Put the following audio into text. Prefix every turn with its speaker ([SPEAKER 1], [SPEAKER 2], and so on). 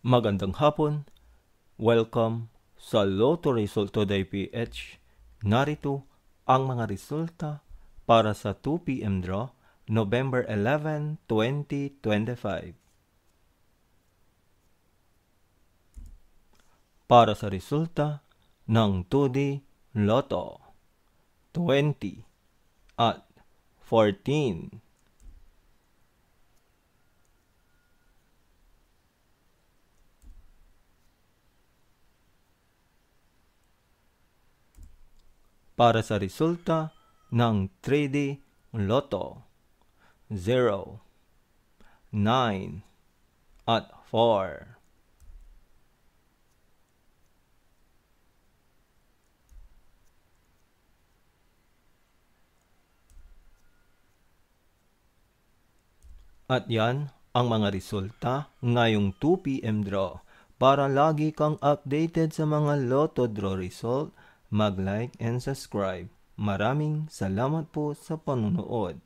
[SPEAKER 1] Magandang hapon. Welcome sa Lotto Result Today PH. Narito ang mga resulta para sa 2 p.m. draw, November 11, 2025. Para sa resulta ng 2D Lotto, 20 at 14. Para sa resulta ng 3D Lotto, 0, 9, at 4. At yan ang mga resulta ngayong 2 p.m. draw. Para lagi kang updated sa mga Lotto draw result, mag-like and subscribe. Maraming salamat po sa panunood.